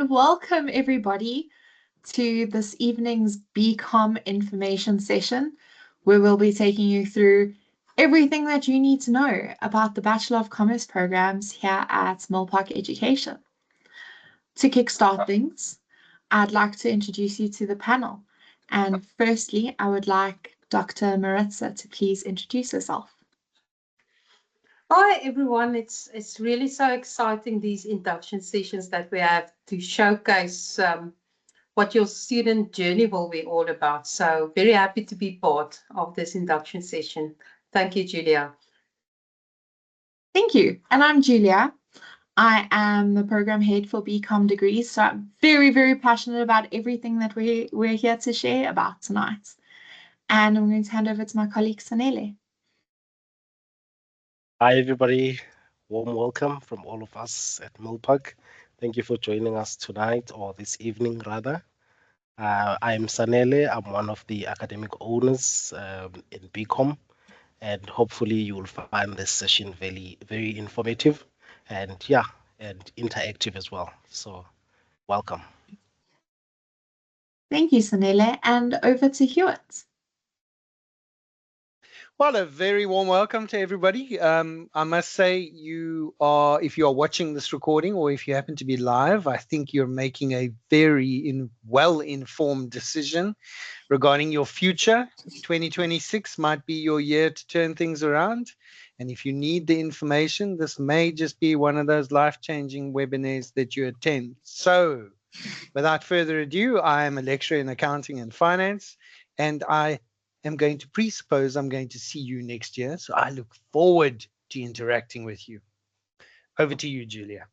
welcome everybody to this evening's BCom information session, where we'll be taking you through everything that you need to know about the Bachelor of Commerce programs here at Millpark Education. To kickstart things, I'd like to introduce you to the panel. And firstly, I would like Dr. Maritza to please introduce herself. Hi everyone, it's really so exciting, these induction sessions that we have to showcase what your student journey will be all about. So very happy to be part of this induction session. Thank you, Julia. Thank you. And I'm Julia. I am the program head for BCom degrees, so I'm very, very passionate about everything that we're here to share about tonight. And I'm going to hand over to my colleague, Sanele. Hi, everybody. Warm welcome from all of us at Millpark. Thank you for joining us tonight, or this evening, rather. I am Sanele. I'm one of the academic owners in BCom, and hopefully you will find this session very, very informative and interactive as well. So welcome. Thank you, Sanele. And over to Hewitt. Well, a very warm welcome to everybody. I must say, if you are watching this recording or if you happen to be live, I think you're making a very well-informed decision regarding your future. 2026 might be your year to turn things around. And if you need the information, this may just be one of those life-changing webinars that you attend. So without further ado, I am a lecturer in accounting and finance, and I am going to presuppose I'm going to see you next year. So I look forward to interacting with you. Over to you, Julia.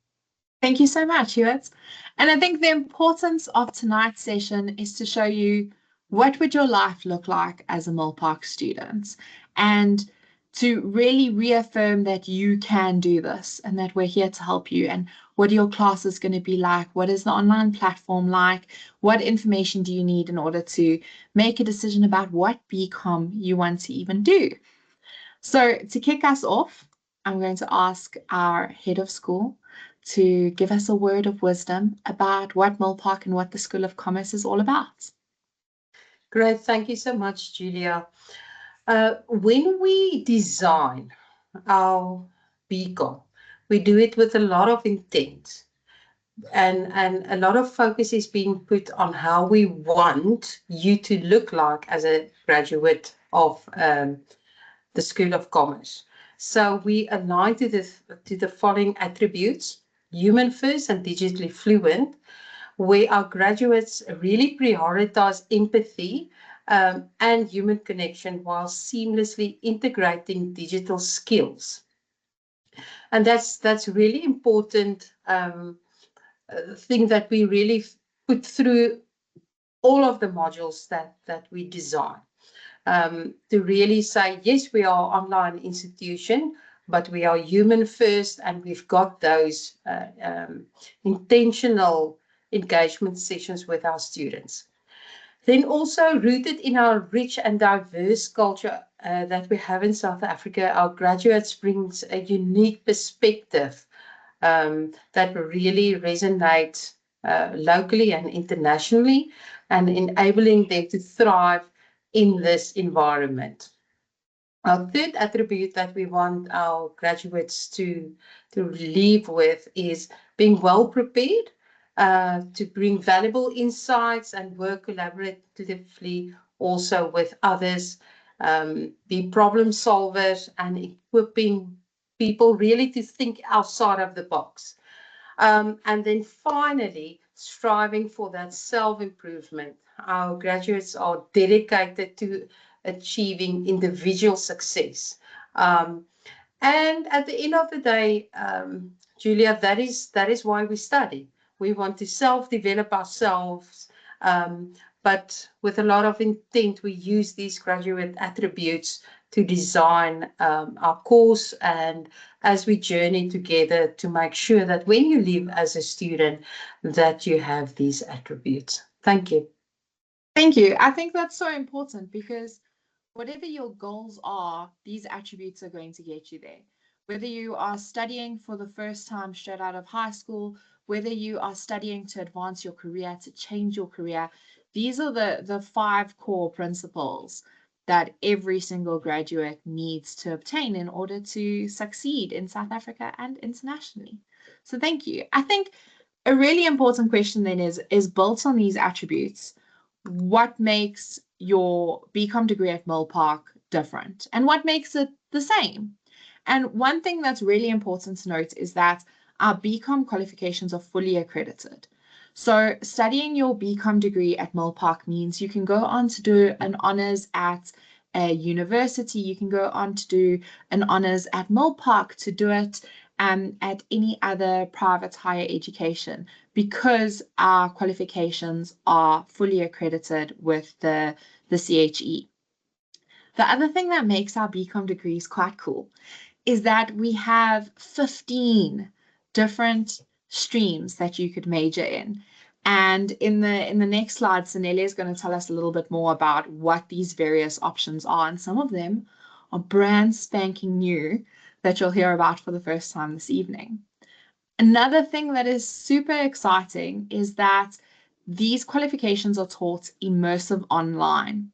Thank you so much, Hewitt. And I think the importance of tonight's session is to show you what would your life look like as a Millpark student, and to really reaffirm that you can do this and that we're here to help you. And what are your classes going to be like? What is the online platform like? What information do you need in order to make a decision about what BCom you want to even do? So to kick us off, I'm going to ask our head of school to give us a word of wisdom about what Millpark and what the School of Commerce is all about. Great, thank you so much, Julia. When we design our BCom, we do it with a lot of intent. And a lot of focus is being put on how we want you to look like as a graduate of the School of Commerce. So we align to the following attributes: human first and digitally fluent, where our graduates really prioritize empathy and human connection while seamlessly integrating digital skills. And that's really important thing that we really put through all of the modules that we design. To really say, yes, we are an online institution, but we are human first, and we've got those intentional engagement sessions with our students. Then also rooted in our rich and diverse culture that we have in South Africa, our graduates brings a unique perspective that really resonate locally and internationally, and enabling them to thrive in this environment. Our third attribute that we want our graduates to leave with is being well prepared to bring valuable insights and work collaboratively also with others, be problem solvers, and equipping people really to think outside of the box. And then finally, striving for that self-improvement. Our graduates are dedicated to achieving individual success. And at the end of the day, Julia, that is why we study. We want to self-develop ourselves, but with a lot of intent, we use these graduate attributes to design our course, and as we journey together to make sure that when you leave as a student, that you have these attributes. Thank you. Thank you. I think that's so important because whatever your goals are, these attributes are going to get you there. whether you are studying for the first time straight out of high school, whether you are studying to advance your career, to change your career, these are the 5 core principles that every single graduate needs to obtain in order to succeed in South Africa and internationally. So thank you. I think a really important question then is built on these attributes. What makes your BCom degree at Millpark different, and what makes it the same? And one thing that's really important to note is that our BCom qualifications are fully accredited. So studying your BCom degree at Millpark means you can go on to do an honors at a university, you can go on to do an honors at Millpark, to do it at any other private higher education, because our qualifications are fully accredited with the CHE. The other thing that makes our BCom degrees quite cool is that we have 15 different streams that you could major in. And in the next slide, Sanele is going to tell us a little bit more about what these various options are. And some of them are brand spanking new that you'll hear about for the first time this evening. Another thing that is super exciting is that these qualifications are taught immersive online.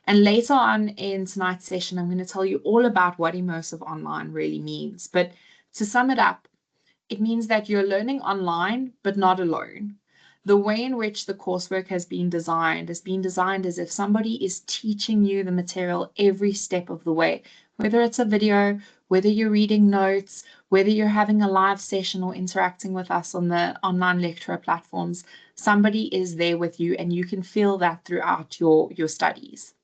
And later on in tonight's session, I'm going to tell you all about what immersive online really means. But to sum it up, it means that you're learning online, but not alone. The way in which the coursework has been designed as if somebody is teaching you the material every step of the way, whether it's a video, whether you're reading notes, whether you're having a live session or interacting with us on the online lecturer platforms. Somebody is there with you, and you can feel that throughout your studies.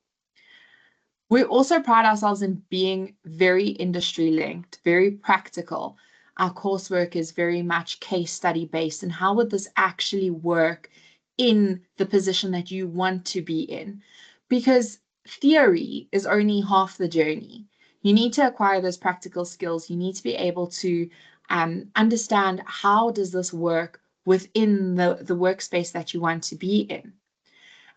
We also pride ourselves in being very industry linked, very practical. Our coursework is very much case study based, and how would this actually work in the position that you want to be in? Because theory is only half the journey. You need to acquire those practical skills. You need to be able to understand how does this work within the workspace that you want to be in.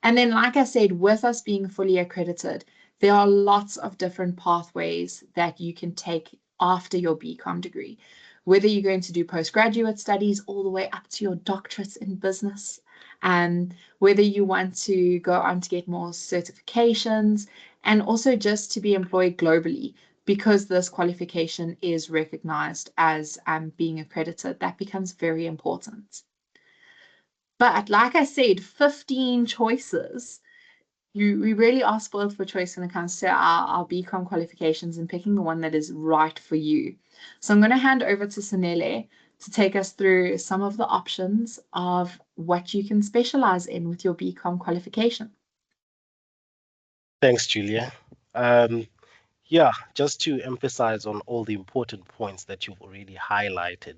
And then, like I said, with us being fully accredited, there are lots of different pathways that you can take after your BCom degree, whether you're going to do postgraduate studies all the way up to your doctorate in business, and whether you want to go on to get more certifications, and also just to be employed globally, because this qualification is recognized as being accredited. That becomes very important. But like I said, 15 choices. We really are spoiled for choice when it comes to our BCom qualifications and picking the one that is right for you. So I'm going to hand over to Sanele to take us through some of the options of what you can specialize in with your BCom qualification. Thanks, Julia. Yeah, just to emphasize on all the important points that you've already highlighted,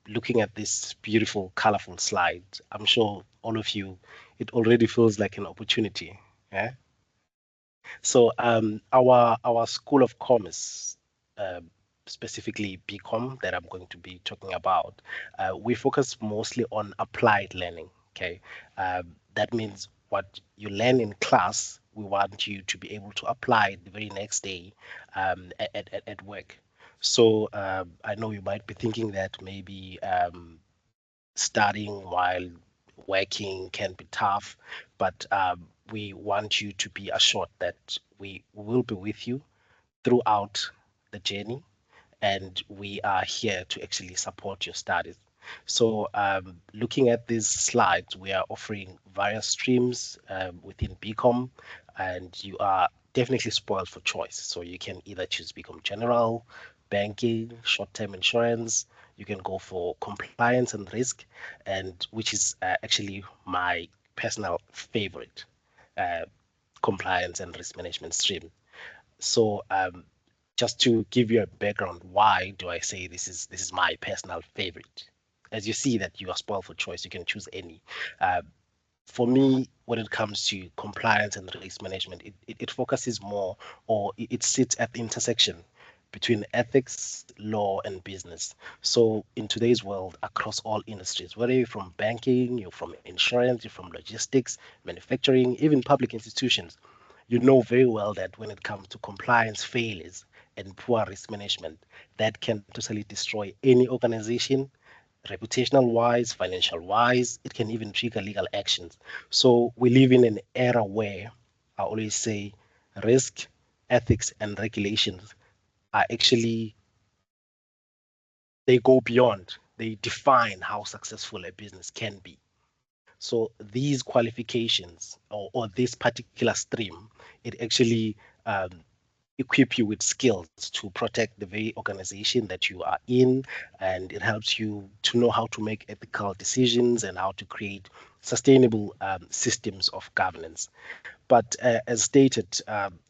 looking at this beautiful, colorful slide, I'm sure all of you, it already feels like an opportunity. Yeah. So our School of Commerce, uh, specifically BCom, that I'm going to be talking about, we focus mostly on applied learning. Okay, that means what you learn in class, we want you to be able to apply it the very next day at work. So I know you might be thinking that maybe studying while working can be tough, but we want you to be assured that we will be with you throughout the journey, and we are here to actually support your studies. So, looking at these slides, we are offering various streams within BCom, and you are definitely spoiled for choice. So, you can either choose BCom General, Banking, Short-Term Insurance. You can go for Compliance and Risk, and which is actually my personal favorite, uh, Compliance and Risk Management stream. So, just to give you a background, why do I say this is my personal favorite? As you see that you are spoiled for choice, you can choose any. Uh, for me, when it comes to compliance and risk management, it focuses more, or it sits at the intersection between ethics, law, and business. So in today's world, across all industries, whether you're from banking, you're from insurance, you're from logistics, manufacturing, even public institutions, you know very well that when it comes to compliance failures, and poor risk management that can totally destroy any organization, reputational wise, financial wise. It can even trigger legal actions. So we live in an era where I always say risk, ethics, and regulations are actually, they go beyond, they define how successful a business can be. So these qualifications, or this particular stream, it actually equip you with skills to protect the very organization that you are in, and it helps you to know how to make ethical decisions and how to create sustainable systems of governance. But as stated,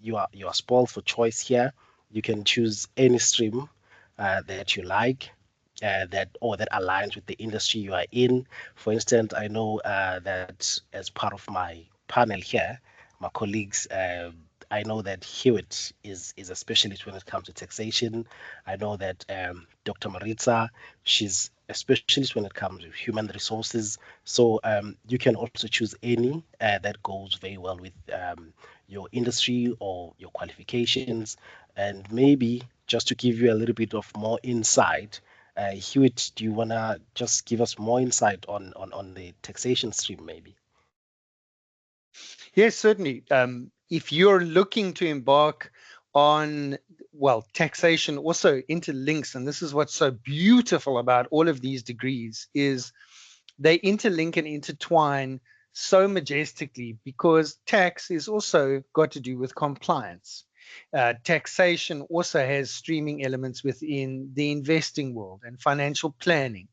you are spoiled for choice here. You can choose any stream that you like, that aligns with the industry you are in. For instance, I know that as part of my panel here, my colleagues, I know that Hewitt is a specialist when it comes to taxation. I know that Dr. Maritza, she's a specialist when it comes to human resources. So you can also choose any that goes very well with your industry or your qualifications. And maybe just to give you a little bit of more insight, Hewitt, do you want to just give us more insight on the taxation stream, maybe? Yes, certainly. If you're looking to embark on, well, taxation also interlinks, and this is what's so beautiful about all of these degrees, is they interlink and intertwine so majestically, because tax is also got to do with compliance. Taxation also has streaming elements within the investing world and financial planning.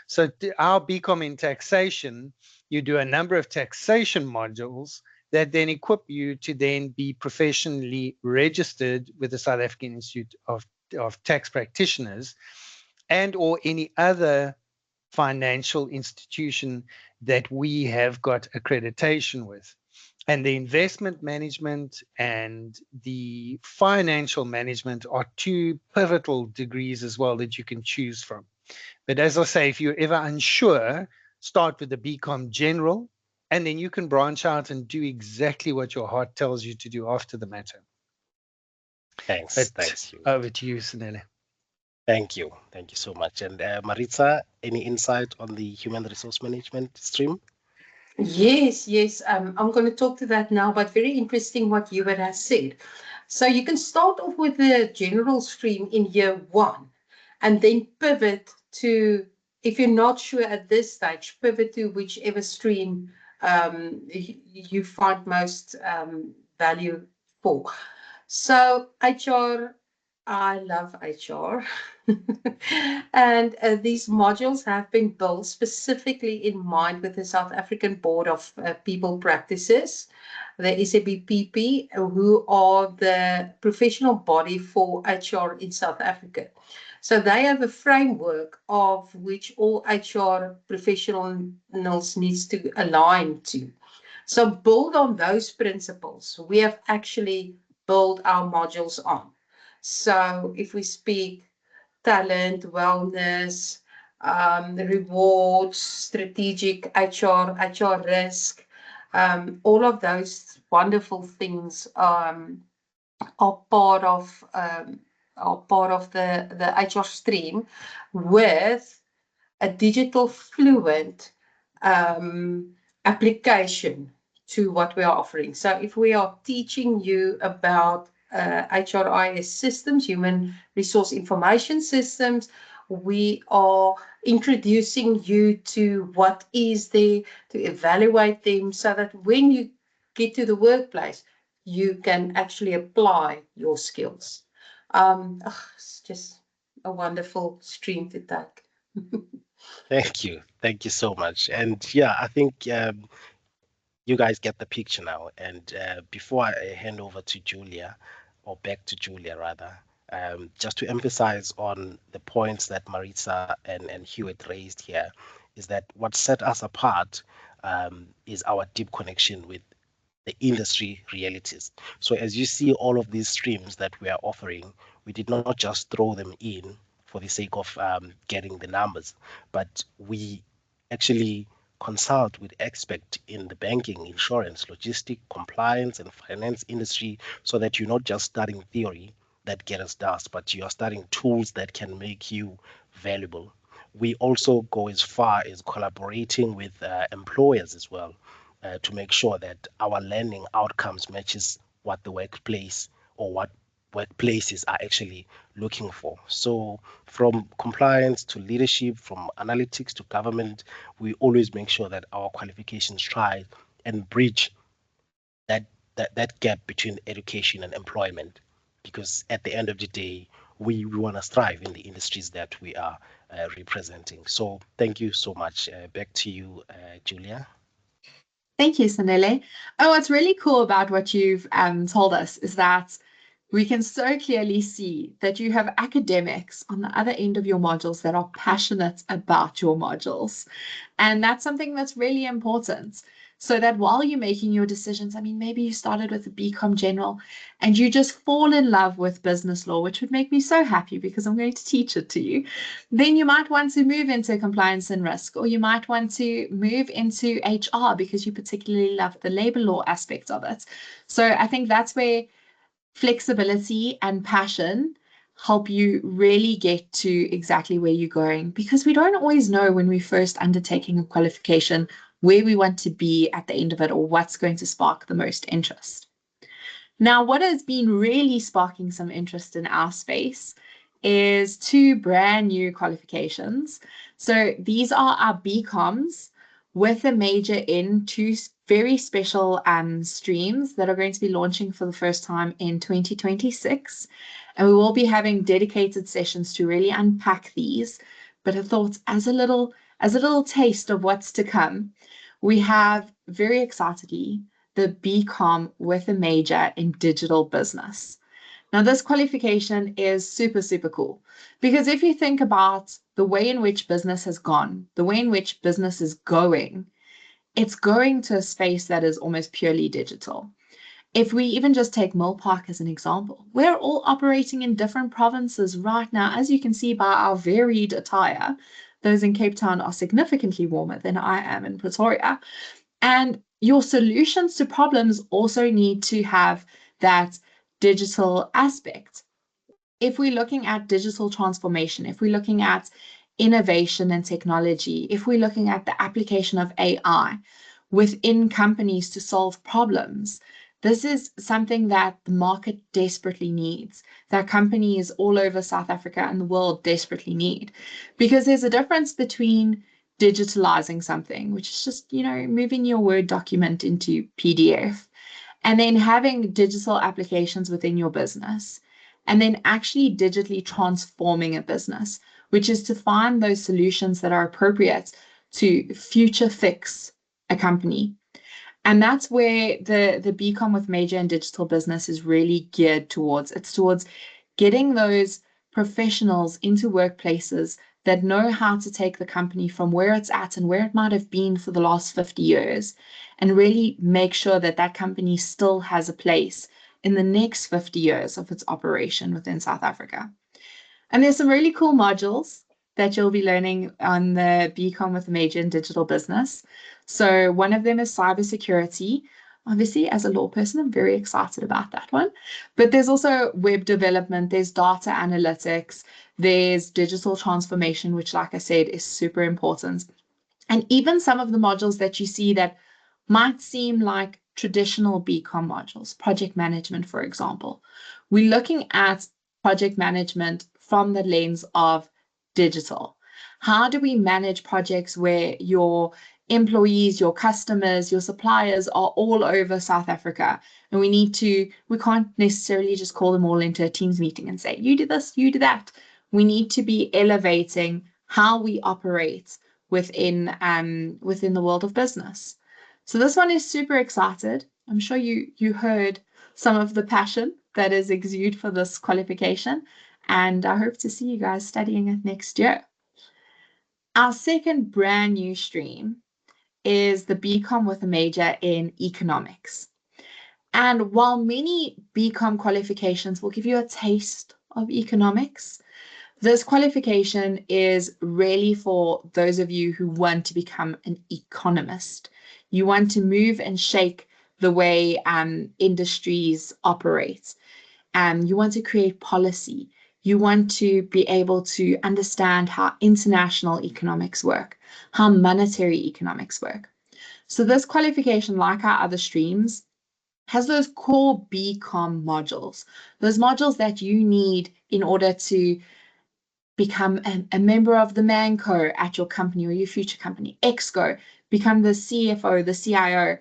So our BCom in taxation, you do a number of taxation modules that then equip you to then be professionally registered with the South African Institute of Tax Practitioners, and or any other financial institution that we have got accreditation with. And the investment management and the financial management are two pivotal degrees as well that you can choose from. But as I say, if you're ever unsure, start with the BCom General, and then you can branch out and do exactly what your heart tells you to do after the matter. Thanks, But thanks, Hewitt. over to you, Sanele. Thank you so much. And Maritza, any insight on the human resource management stream? Yes, yes. I'm going to talk to that now, but very interesting what Hubert has said. So you can start off with the general stream in year one and then pivot to, if you're not sure at this stage, pivot to whichever stream you find most value for. So HR, I love HR. And these modules have been built specifically in mind with the South African Board of People Practices, the SABPP, who are the professional body for HR in South Africa. So they have a framework of which all HR professionals needs to align to. So build on those principles. We have actually built our modules on. So if we speak talent, wellness, rewards, strategic HR risk, all of those wonderful things are part of the HR stream with a digital fluent application to what we are offering. So if we are teaching you about HRIS systems, human resource information systems, we are introducing you to what is there, to evaluate them, so that when you get to the workplace, you can actually apply your skills. It's just a wonderful stream to take. Thank you so much. And yeah, I think you guys get the picture now. And before I hand over to Julia, or back to Julia rather, just to emphasize on the points that Maritza and Hewitt raised here, is that what set us apart is our deep connection with the industry realities. So as you see all of these streams that we are offering, we did not just throw them in for the sake of getting the numbers, but we actually consult with experts in the banking, insurance, logistic, compliance, and finance industry, so that you're not just studying theory, that get us dust, but you are studying tools that can make you valuable. We also go as far as collaborating with employers as well, to make sure that our learning outcomes matches what the workplace or what workplaces are actually looking for. So from compliance to leadership, from analytics to government, we always make sure that our qualifications try and bridge that that gap between education and employment, because at the end of the day, we want to strive in the industries that we are representing. So thank you so much. Back to you, Julia. Thank you, Sanele. Oh, what's really cool about what you've told us is that we can so clearly see that you have academics on the other end of your modules that are passionate about your modules. And that's something that's really important. So that while you're making your decisions, I mean, maybe you started with a BCom general and you just fall in love with business law, which would make me so happy because I'm going to teach it to you. Then you might want to move into compliance and risk, or you might want to move into HR because you particularly love the labor law aspect of it. So I think that's where flexibility and passion help you really get to exactly where you're going, because we don't always know when we're first undertaking a qualification where we want to be at the end of it or what's going to spark the most interest. Now, what has been really sparking some interest in our space is 2 brand new qualifications. So these are our BComs with a major in 2 very special streams that are going to be launching for the first time in 2026. And we will be having dedicated sessions to really unpack these. But I thought as a little taste of what's to come, we have very excitedly the BCom with a major in digital business. Now, this qualification is super, super cool, because if you think about the way in which business has gone, the way in which business is going, it's going to a space that is almost purely digital. If we even just take Milpark as an example, we're all operating in different provinces right now, as you can see by our varied attire. Those in Cape Town are significantly warmer than I am in Pretoria. And your solutions to problems also need to have that digital aspect. If we're looking at digital transformation, if we're looking at innovation and technology, if we're looking at the application of AI within companies to solve problems, this is something that the market desperately needs, that companies all over South Africa and the world desperately need. Because there's a difference between digitalizing something, which is just, moving your Word document into PDF, and then having digital applications within your business, and then actually digitally transforming a business, which is to find those solutions that are appropriate to future fix a company. And that's where the BCom with major in digital business is really geared towards. It's towards getting those professionals into workplaces that know how to take the company from where it's at and where it might have been for the last 50 years and really make sure that that company still has a place in the next 50 years of its operation within South Africa. And there's some really cool modules that you'll be learning on the BCom with a major in digital business. So one of them is cybersecurity. Obviously, as a law person, I'm very excited about that one. But there's also web development, there's data analytics, there's digital transformation, which, like I said, is super important. And even some of the modules that you see that might seem like traditional BCom modules, project management, for example. We're looking at project management from the lens of digital. How do we manage projects where your employees, your customers, your suppliers are all over South Africa, and we can't necessarily just call them all into a Teams meeting and say, you do this, you do that. We need to be elevating how we operate within the world of business. So this one is super excited. I'm sure you heard some of the passion that is exuded for this qualification, and I hope to see you guys studying it next year. Our second brand new stream is the BCom with a major in economics. And while many BCom qualifications will give you a taste of economics, this qualification is really for those of you who want to become an economist. You want to move and shake the way industries operate. You want to create policy. You want to be able to understand how international economics work, how monetary economics work. So this qualification, like our other streams, has those core BCom modules, those modules that you need in order to become a member of the ManCo at your company or your future company, Exco, become the CFO, the CIO,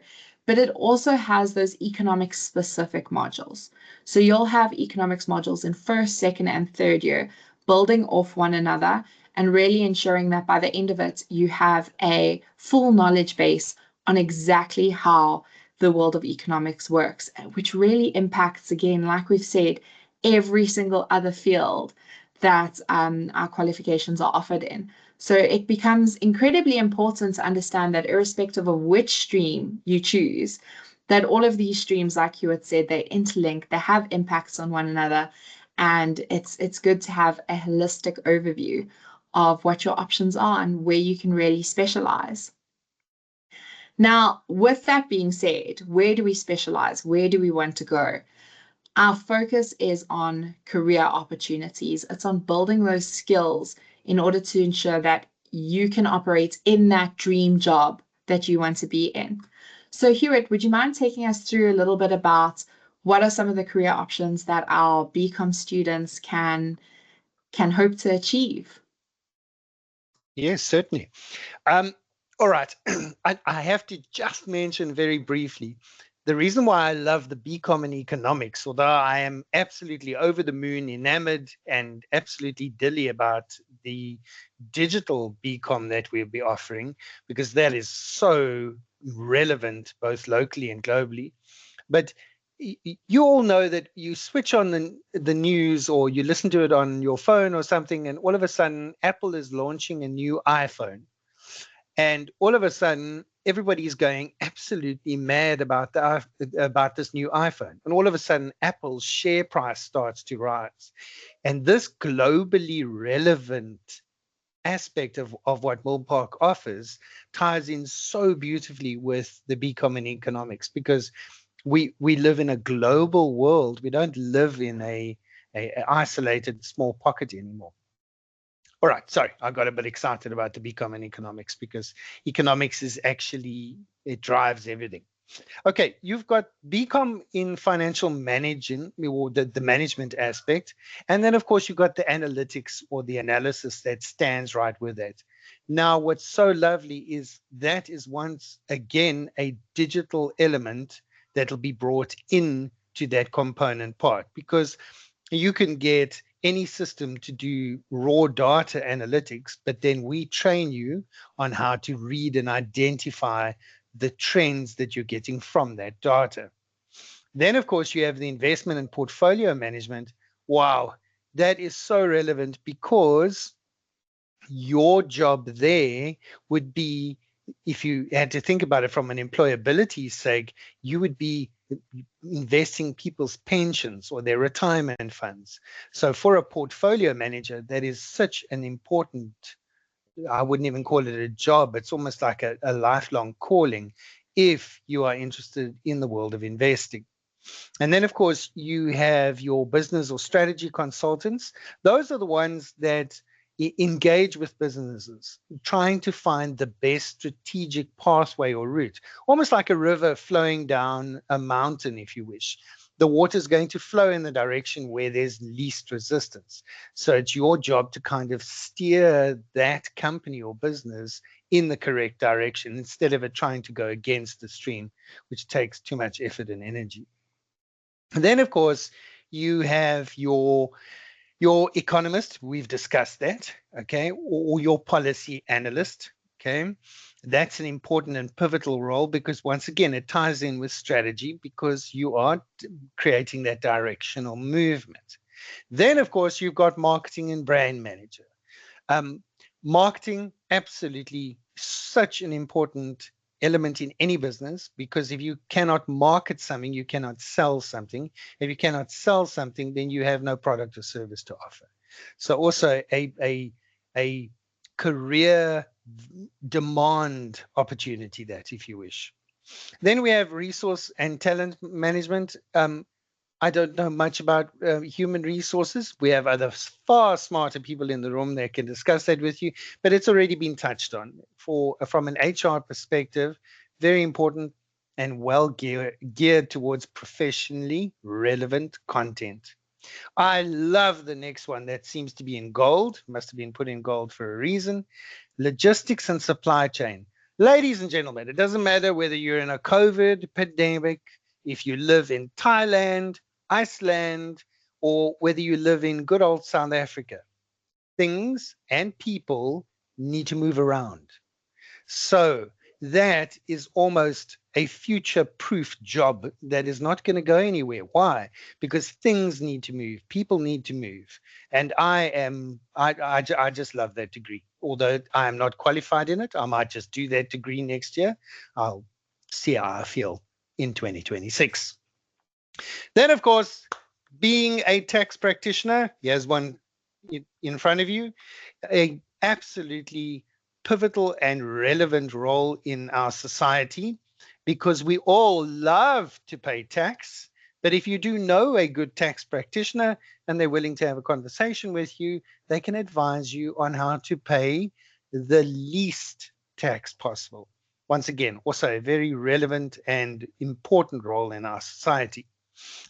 but it also has those economics specific modules. So you'll have economics modules in first, second, and third year, building off one another and really ensuring that by the end of it, you have a full knowledge base on exactly how the world of economics works, which really impacts, again, like we've said, every single other field that our qualifications are offered in. So it becomes incredibly important to understand that irrespective of which stream you choose, that all of these streams, like you had said, they interlink, they have impacts on one another, and it's good to have a holistic overview of what your options are and where you can really specialize. Now, with that being said, where do we specialize? Where do we want to go? Our focus is on career opportunities. It's on building those skills in order to ensure that you can operate in that dream job that you want to be in. So Hewitt, would you mind taking us through a little bit about what are some of the career options that our BCom students can hope to achieve? Yes, certainly. All right. I have to just mention very briefly the reason why I love the BCom in economics, although I am absolutely over the moon, enamored, and absolutely dilly about the digital BCom that we'll be offering, because that is so relevant both locally and globally. But you all know that you switch on the news or you listen to it on your phone or something, and all of a sudden Apple is launching a new iPhone. And all of a sudden, everybody's going absolutely mad about this new iPhone. And all of a sudden, Apple's share price starts to rise. And this globally relevant aspect of what Millpark offers ties in so beautifully with the BCom in economics, because we live in a global world. We don't live in a isolated small pocket anymore. All right, sorry, I got a bit excited about the BCom in economics because economics is actually, it drives everything. Okay, you've got BCom in financial managing, or the management aspect. And then, of course, you've got the analytics or the analysis that stands right with it. Now, what's so lovely is that is once again a digital element that'll be brought in to that component part, because you can get any system to do raw data analytics, but then we train you on how to read and identify the trends that you're getting from that data. Then, of course, you have the investment and portfolio management. Wow, that is so relevant, because your job there would be, if you had to think about it from an employability sake, you would be investing people's pensions or their retirement funds. So for a portfolio manager, that is such an important, I wouldn't even call it a job. It's almost like a lifelong calling if you are interested in the world of investing. And then, of course, you have your business or strategy consultants. Those are the ones that engage with businesses, trying to find the best strategic pathway or route, almost like a river flowing down a mountain, if you wish. The water is going to flow in the direction where there's least resistance. So it's your job to kind of steer that company or business in the correct direction instead of it trying to go against the stream, which takes too much effort and energy. And then, of course, you have your economist. We've discussed that, okay, or your policy analyst, okay. That's an important and pivotal role, because once again, it ties in with strategy, because you are creating that directional movement. Then, of course, you've got marketing and brand manager. Marketing, absolutely such an important element in any business, because if you cannot market something, you cannot sell something. If you cannot sell something, then you have no product or service to offer. So also a career demand opportunity, that, if you wish. Then we have resource and talent management. I don't know much about human resources. We have other far smarter people in the room that can discuss that with you, but it's already been touched on. From an HR perspective, very important and well geared towards professionally relevant content. I love the next one that seems to be in gold, must have been put in gold for a reason. Logistics and supply chain. Ladies and gentlemen, it doesn't matter whether you're in a COVID pandemic, if you live in Thailand, Iceland, or whether you live in good old South Africa. Things and people need to move around. So that is almost a future-proof job that is not going to go anywhere. Why? Because things need to move, people need to move, and I just love that degree. Although I am not qualified in it, I might just do that degree next year. I'll see how I feel in 2026. Then, of course, being a tax practitioner, here's one in front of you, a absolutely pivotal and relevant role in our society, because we all love to pay tax. But if you do know a good tax practitioner and they're willing to have a conversation with you, they can advise you on how to pay the least tax possible. Once again, also a very relevant and important role in our society.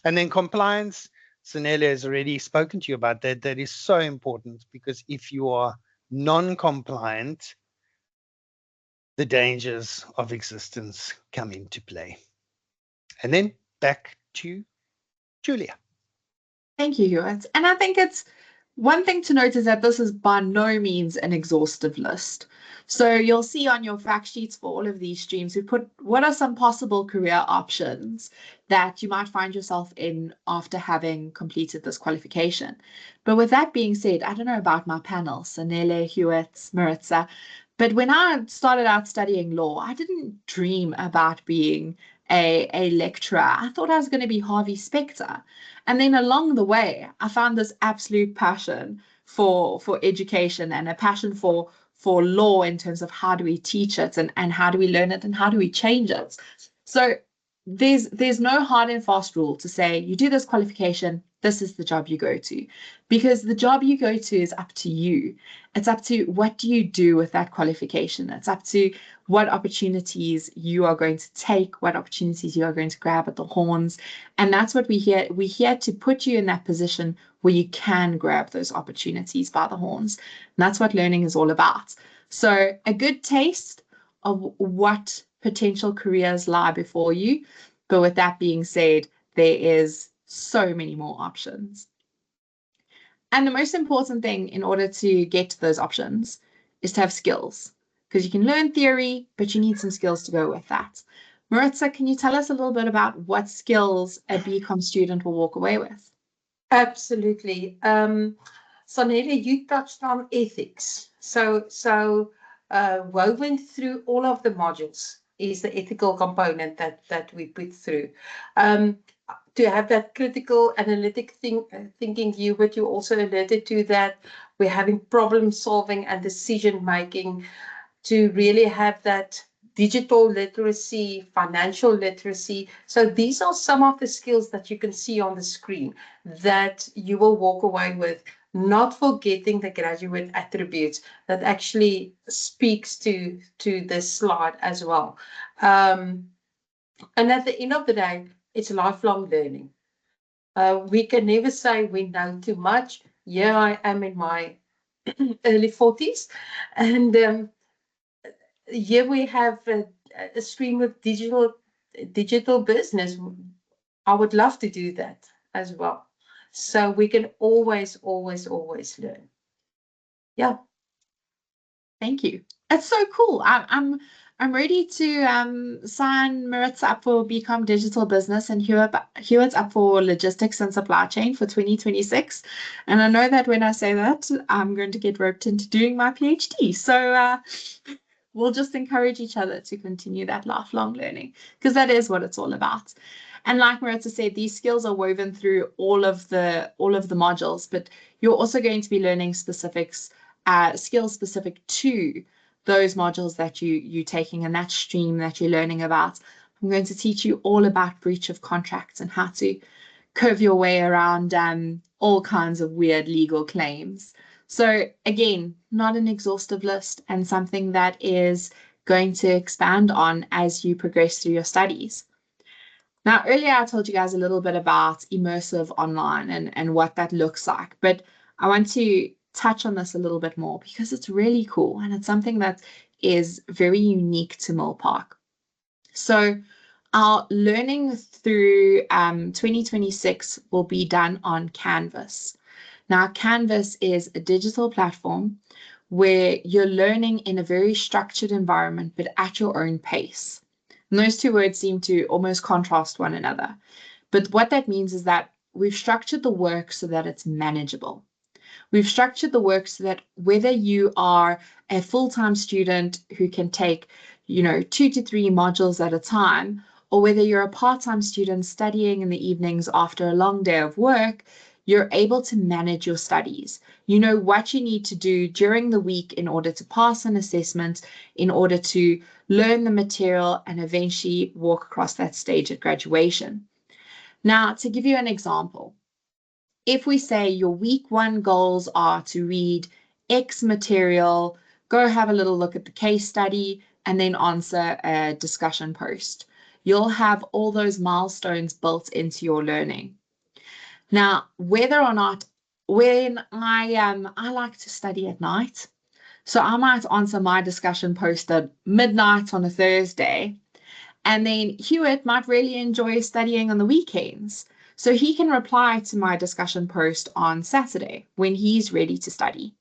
And then compliance, Sanela has already spoken to you about that. That is so important, because if you are non-compliant, the dangers of existence come into play. And then back to Julia. Thank you, Hewitt. And I think it's one thing to note is that this is by no means an exhaustive list. So you'll see on your fact sheets for all of these streams, we put what are some possible career options that you might find yourself in after having completed this qualification. But with that being said, I don't know about my panel, Sanele, Hewitt, Maritza, but when I started out studying law, I didn't dream about being a lecturer. I thought I was going to be Harvey Specter. And then along the way, I found this absolute passion for education and a passion for law in terms of how do we teach it and how do we learn it and how do we change it. So there's no hard and fast rule to say you do this qualification, this is the job you go to, because the job you go to is up to you. It's up to what do you do with that qualification. It's up to what opportunities you are going to take, what opportunities you are going to grab at the horns. And that's what we're here. We're here to put you in that position where you can grab those opportunities by the horns. And that's what learning is all about. So a good taste of what potential careers lie before you. But with that being said, there is so many more options. And the most important thing in order to get to those options is to have skills, because you can learn theory, but you need some skills to go with that. Maritza, can you tell us a little bit about what skills a BCom student will walk away with? Absolutely. Sanele, you touched on ethics. So woven through all of the modules is the ethical component that we put through. To have that critical analytic thinking view, but you also alerted to that we're having problem solving and decision making, to really have that digital literacy, financial literacy. So these are some of the skills that you can see on the screen that you will walk away with, not forgetting the graduate attributes that actually speaks to this slide as well. And at the end of the day, it's lifelong learning. We can never say we know too much. Yeah, I am in my early 40s, and here we have a stream of digital business. I would love to do that as well. So we can always learn. Yeah. Thank you. It's so cool. I'm ready to sign Maritza up for BCom Digital Business and Hewitt's up for Logistics and Supply Chain for 2026. And I know that when I say that, I'm going to get roped into doing my PhD. So we'll just encourage each other to continue that lifelong learning, because that is what it's all about. And like Maritza said, these skills are woven through all of the modules, but you're also going to be learning specifics, skills specific to those modules that you're taking and that stream that you're learning about. I'm going to teach you all about breach of contracts and how to curve your way around all kinds of weird legal claims. So again, not an exhaustive list and something that is going to expand on as you progress through your studies. Now, earlier I told you guys a little bit about immersive online and what that looks like, but I want to touch on this a little bit more because it's really cool and it's something that is very unique to Millpark. So our learning through 2026 will be done on Canvas. Now, Canvas is a digital platform where you're learning in a very structured environment, but at your own pace. And those two words seem to almost contrast one another. But what that means is that we've structured the work so that it's manageable. We've structured the work so that whether you are a full-time student who can take, 2 to 3 modules at a time, or whether you're a part-time student studying in the evenings after a long day of work, you're able to manage your studies. You know what you need to do during the week in order to pass an assessment, in order to learn the material and eventually walk across that stage at graduation. Now, to give you an example, if we say your week 1 goals are to read X material, go have a little look at the case study, and then answer a discussion post, you'll have all those milestones built into your learning. Now, whether or not, when I like to study at night, so I might answer my discussion post at midnight on a Thursday, and then Hewitt might really enjoy studying on the weekends. So he can reply to my discussion post on Saturday when he's ready to study.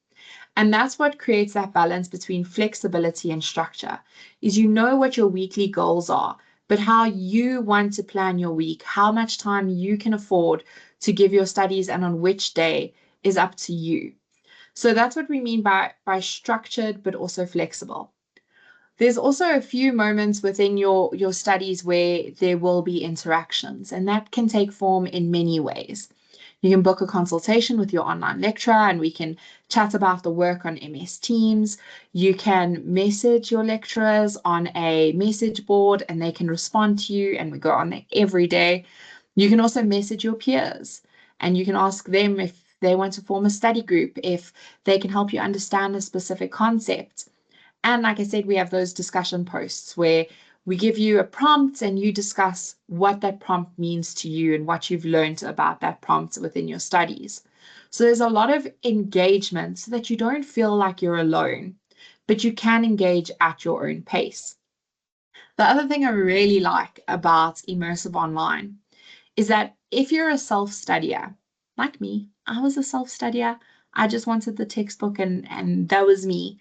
And that's what creates that balance between flexibility and structure, is you know what your weekly goals are, but how you want to plan your week, how much time you can afford to give your studies and on which day is up to you. So that's what we mean by structured, but also flexible. There's also a few moments within your studies where there will be interactions, and that can take form in many ways. You can book a consultation with your online lecturer and we can chat about the work on MS Teams. You can message your lecturers on a message board and they can respond to you, and we go on there every day. You can also message your peers and you can ask them if they want to form a study group, if they can help you understand a specific concept. And like I said, we have those discussion posts where we give you a prompt and you discuss what that prompt means to you and what you've learned about that prompt within your studies. So there's a lot of engagement so that you don't feel like you're alone, but you can engage at your own pace. The other thing I really like about immersive online is that if you're a self-studier, like me, I was a self-studier, I just wanted the textbook and that was me,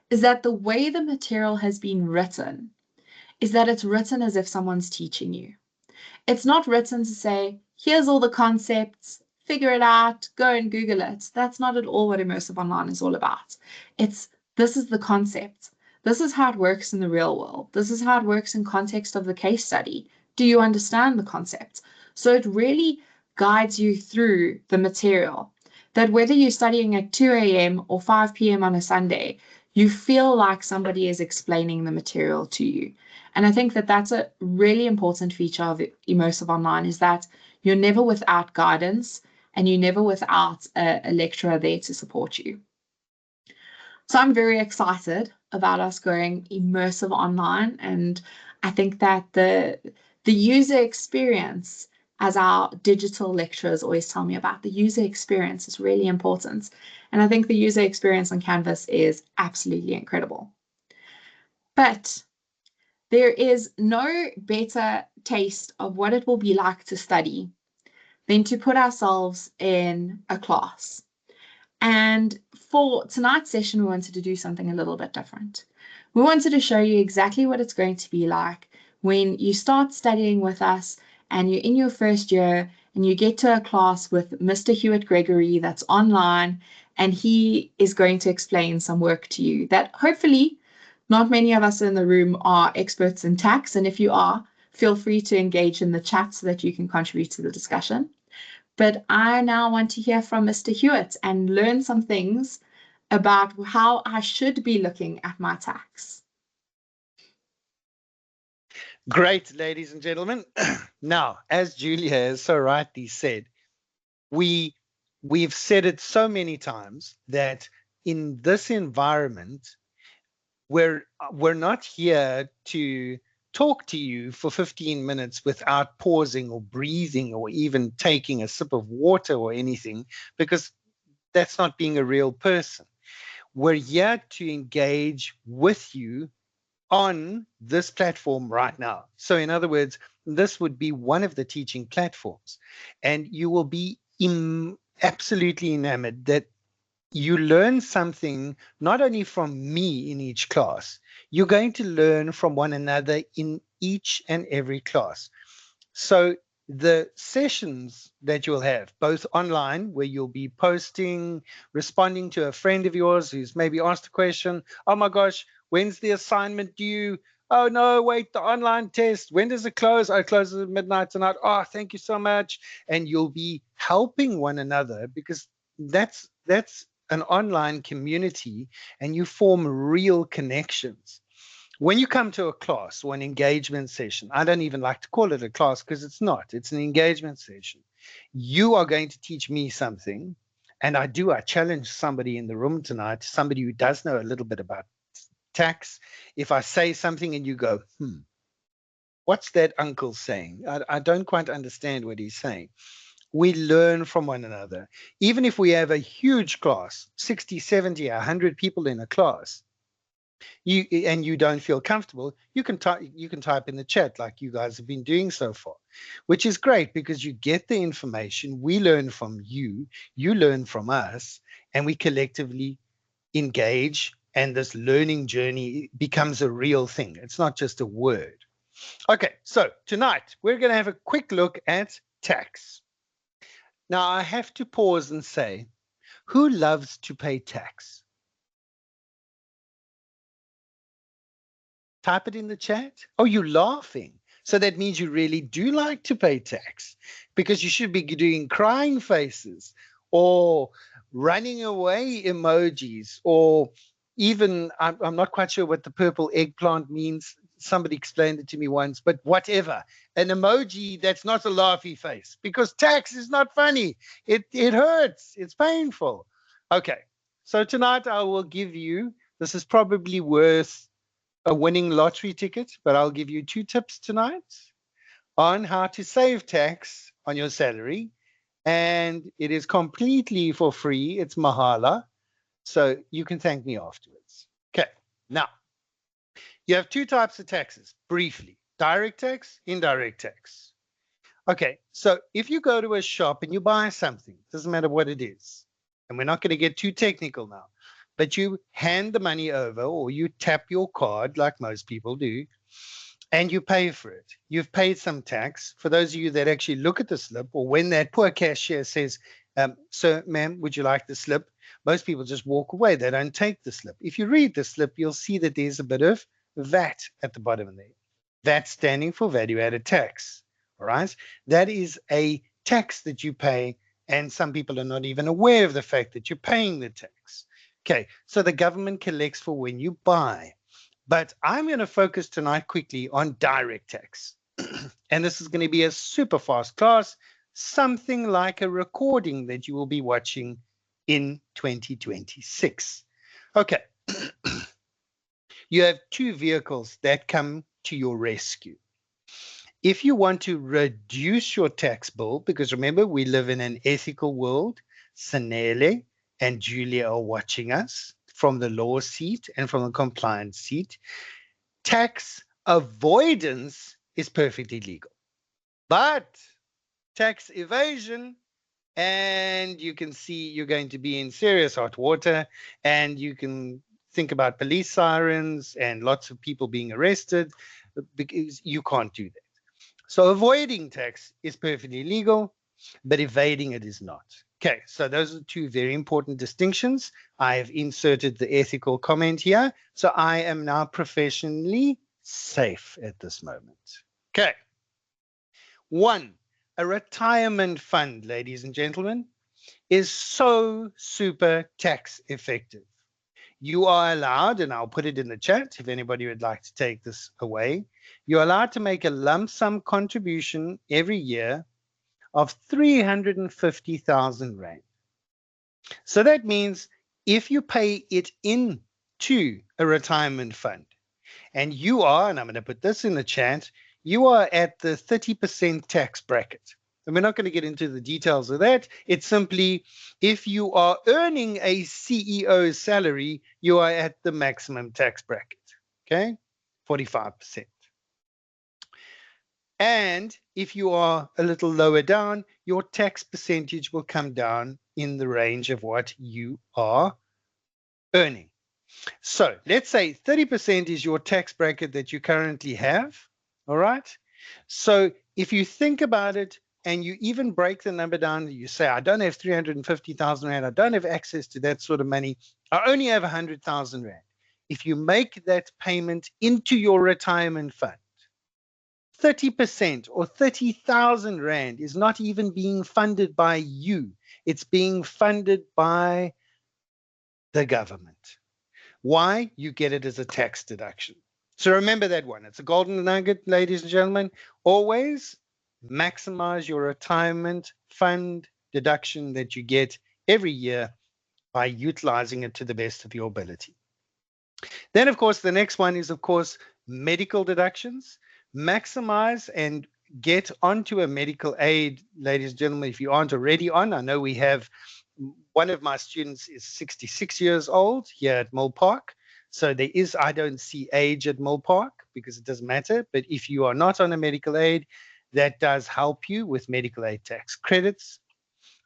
is that the way the material has been written is that it's written as if someone's teaching you. It's not written to say, here's all the concepts, figure it out, go and Google it. That's not at all what immersive online is all about. This is the concept. This is how it works in the real world. This is how it works in context of the case study. Do you understand the concept? So it really guides you through the material, that whether you're studying at 2 a.m. or 5 p.m. on a Sunday, you feel like somebody is explaining the material to you. And I think that that's a really important feature of immersive online, is that you're never without guidance and you're never without a lecturer there to support you. So I'm very excited about us going immersive online. And I think that the user experience, as our digital lecturers always tell me about, the user experience is really important. And I think the user experience on Canvas is absolutely incredible. But there is no better taste of what it will be like to study than to put ourselves in a class. And for tonight's session, we wanted to do something a little bit different. We wanted to show you exactly what it's going to be like when you start studying with us and you're in your first year and you get to a class with Mr. Hewitt Gregory that's online, and he is going to explain some work to you that hopefully not many of us in the room are experts in tax. And if you are, feel free to engage in the chat so that you can contribute to the discussion. But I now want to hear from Mr. Hewitt and learn some things about how I should be looking at my tax. Great, ladies and gentlemen. Now, as Julia has so rightly said, we've said it so many times that in this environment, we're not here to talk to you for 15 minutes without pausing or breathing or even taking a sip of water or anything, because that's not being a real person. We're here to engage with you on this platform right now. So in other words, this would be one of the teaching platforms, and you will be absolutely enamored that you learn something not only from me in each class, you're going to learn from one another in each and every class. So the sessions that you'll have, both online, where you'll be posting, responding to a friend of yours who's maybe asked a question, oh my gosh, when's the assignment due? Oh no, wait, the online test, when does it close? Oh, it closes at midnight tonight. Oh, thank you so much. And you'll be helping one another, because that's an online community, and you form real connections. When you come to a class or an engagement session, I don't even like to call it a class because it's not, it's an engagement session. You are going to teach me something. And I challenge somebody in the room tonight, somebody who does know a little bit about tax. If I say something and you go, what's that uncle saying? I don't quite understand what he's saying. We learn from one another. Even if we have a huge class, 60, 70, 100 people in a class, you don't feel comfortable, you can type in the chat like you guys have been doing so far, which is great because you get the information, we learn from you, you learn from us, and we collectively engage, and this learning journey becomes a real thing. It's not just a word. Okay, so tonight we're going to have a quick look at tax. Now I have to pause and say, who loves to pay tax? Type it in the chat. Oh, you're laughing. So that means you really do like to pay tax, because you should be doing crying faces or running away emojis, or even, I'm not quite sure what the purple eggplant means. Somebody explained it to me once, but whatever. An emoji that's not a laughy face, because tax is not funny. It hurts. It's painful. Okay. So tonight I will give you, this is probably worth a winning lottery ticket, but I'll give you 2 tips tonight on how to save tax on your salary. And it is completely for free. It's mahala. So you can thank me afterwards. Okay. Now, you have 2 types of taxes, briefly: direct tax, indirect tax. Okay. So if you go to a shop and you buy something, doesn't matter what it is, and we're not going to get too technical now, but you hand the money over, or you tap your card like most people do, and you pay for it. You've paid some tax. For those of you that actually look at the slip, or when that poor cashier says, sir, ma'am, would you like the slip? Most people just walk away. They don't take the slip. If you read the slip, you'll see that there's a bit of VAT at the bottom of there. VAT standing for value added tax. All right. That is a tax that you pay, and some people are not even aware of the fact that you're paying the tax. Okay, so the government collects for when you buy. But I'm going to focus tonight quickly on direct tax. And this is going to be a super fast class, something like a recording that you will be watching in 2026. Okay. You have 2 vehicles that come to your rescue. If you want to reduce your tax bill, because remember, we live in an ethical world, Sanele and Julia are watching us from the law seat and from the compliance seat. Tax avoidance is perfectly legal, but tax evasion, and you can see you're going to be in serious hot water, and you can think about police sirens and lots of people being arrested, because you can't do that. So avoiding tax is perfectly legal, but evading it is not. Okay, so those are 2 very important distinctions. I have inserted the ethical comment here. So I am now professionally safe at this moment. Okay. 1, a retirement fund, ladies and gentlemen, is so super tax effective. you are allowed, and I'll put it in the chat if anybody would like to take this away, you're allowed to make a lump sum contribution every year of 350,000 Rand. So that means if you pay it into a retirement fund, and you are, and I'm going to put this in the chat, you are at the 30% tax bracket. And we're not going to get into the details of that. It's simply, if you are earning a CEO salary, you are at the maximum tax bracket, okay? 45%. And if you are a little lower down, your tax percentage will come down in the range of what you are earning. So let's say 30% is your tax bracket that you currently have. All right. So if you think about it and you even break the number down, you say, I don't have 350,000 Rand. I don't have access to that sort of money. I only have 100,000 Rand. If you make that payment into your retirement fund, 30% or 30,000 Rand is not even being funded by you. It's being funded by the government. Why? You get it as a tax deduction. So remember that one. It's a golden nugget, ladies and gentlemen. Always maximize your retirement fund deduction that you get every year by utilizing it to the best of your ability. Then, of course, the next one is, of course, medical deductions. Maximize and get onto a medical aid, ladies and gentlemen, if you aren't already on. I know we have one of my students is 66 years old here at Mill Park. So there is, I don't see age at Mill Park because it doesn't matter. But if you are not on a medical aid, that does help you with medical aid tax credits.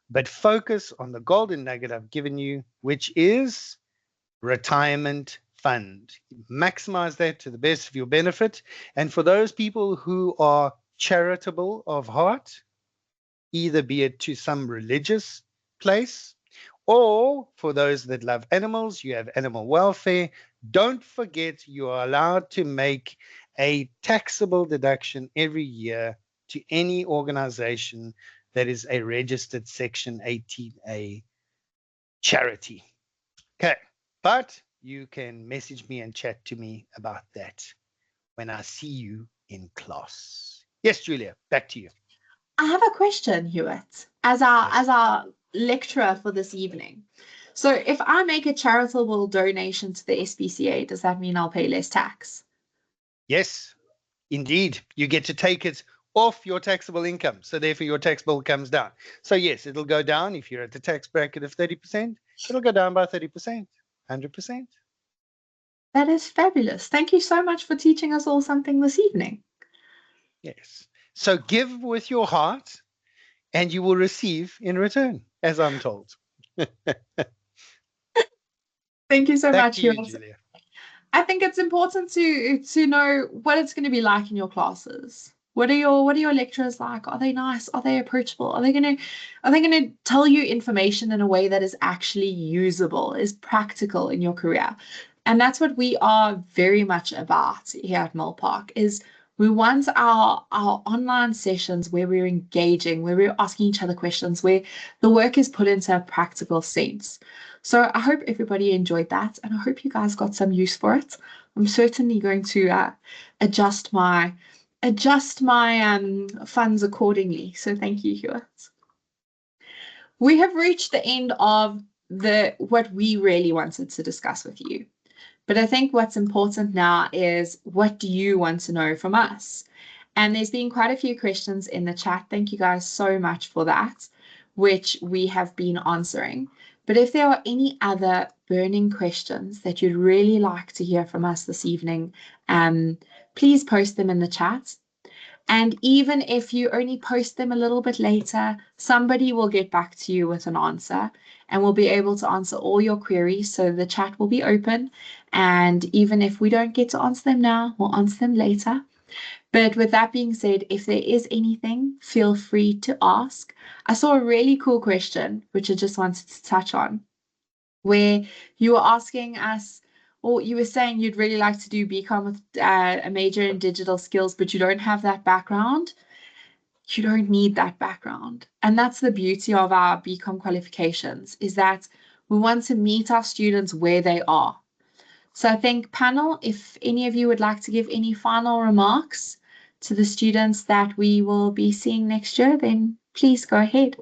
But focus on the golden nugget I've given you, which is retirement fund. Maximize that to the best of your benefit. And for those people who are charitable of heart, either be it to some religious place, or for those that love animals, you have animal welfare. Don't forget you are allowed to make a taxable deduction every year to any organization that is a registered Section 18A charity. Okay, but you can message me and chat to me about that when I see you in class. Yes, Julia, back to you. I have a question, Hewitt, as our lecturer for this evening. So if I make a charitable donation to the SPCA, does that mean I'll pay less tax? Yes, indeed. You get to take it off your taxable income. So therefore your tax bill comes down. So yes, it'll go down. If you're at the tax bracket of 30%, it'll go down by 30%, 100%. That is fabulous. Thank you so much for teaching us all something this evening. Yes. So give with your heart and you will receive in return, as I'm told. Thank you so Back much, to you, Hewitt. Julia. I think it's important to know what it's going to be like in your classes. What are your lecturers like? Are they nice? Are they approachable? Are they gonna tell you information in a way that is actually usable, is practical in your career? And that's what we are very much about here at Mill Park, is we want our online sessions where we're engaging, where we're asking each other questions, where the work is put into a practical sense. So I hope everybody enjoyed that, and I hope you guys got some use for it. I'm certainly going to adjust my funds accordingly. So thank you, Hewitt. We have reached the end of what we really wanted to discuss with you. But I think what's important now is, what do you want to know from us? And there's been quite a few questions in the chat. Thank you guys so much for that, which we have been answering. But if there are any other burning questions that you'd really like to hear from us this evening, please post them in the chat. And even if you only post them a little bit later, somebody will get back to you with an answer, and we'll be able to answer all your queries. So the chat will be open. And even if we don't get to answer them now, we'll answer them later. But with that being said, if there is anything, feel free to ask. I saw a really cool question, which I just wanted to touch on, where you were asking us, or you were saying you'd really like to do BCom with a major in digital skills, but you don't have that background. You don't need that background. And that's the beauty of our BCom qualifications, is that we want to meet our students where they are. So I think, panel, if any of you would like to give any final remarks to the students that we will be seeing next year, then please go ahead.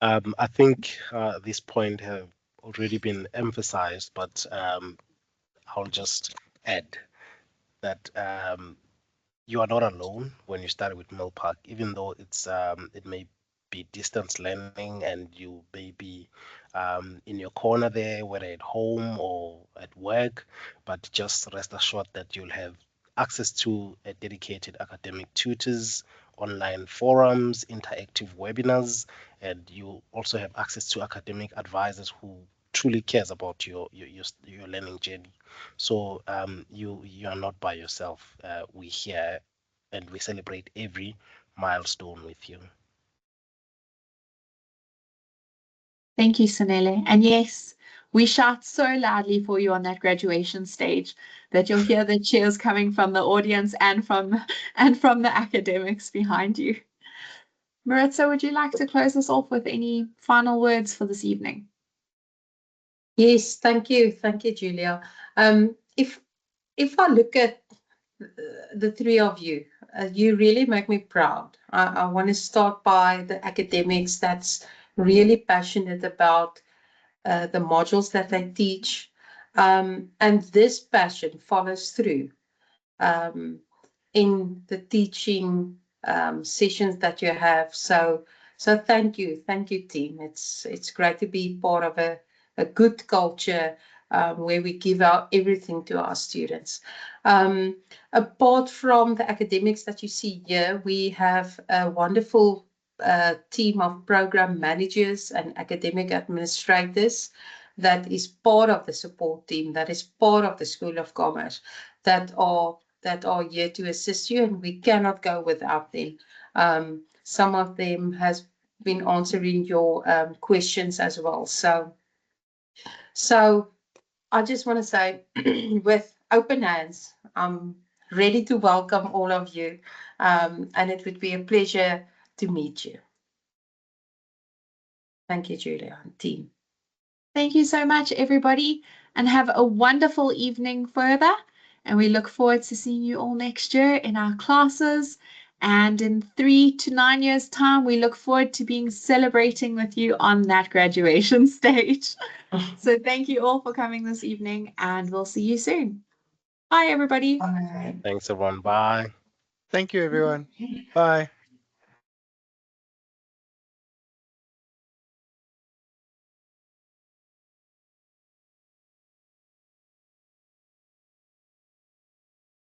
I think this point have already been emphasized, but I'll just add that you are not alone when you start with Millpark, even though it may be distance learning and you may be in your corner there, whether at home or at work, but just rest assured that you'll have access to a dedicated academic tutors, online forums, interactive webinars, and you also have access to academic advisors who truly cares about your learning journey. So you are not by yourself. We here and we celebrate every milestone with you. Thank you, Sanele. And yes, we shout so loudly for you on that graduation stage that you'll hear the cheers coming from the audience and from the academics behind you. Maritza, would you like to close us off with any final words for this evening? Yes, thank you, Julia. If I look at the three of you, you really make me proud. I want to start by the academics that's really passionate about the modules that they teach, and this passion follows through in the teaching sessions that you have. So thank you, team. It's great to be part of a good culture where we give out everything to our students. Apart from the academics that you see here, we have a wonderful team of program managers and academic administrators that is part of the support team, that is part of the School of Commerce, that are here to assist you, and we cannot go without them. Some of them has been answering your questions as well. So I just want to say, with open hands, I'm ready to welcome all of you, and it would be a pleasure to meet you. Thank you, Julia and team. Thank you so much, everybody, and have a wonderful evening further. And we look forward to seeing you all next year in our classes. And in 3 to 9 years' time, we look forward to being celebrating with you on that graduation stage. So thank you all for coming this evening, and we'll see you soon. Bye, everybody. Bye. Thanks, everyone. Bye. Thank you, everyone. Bye.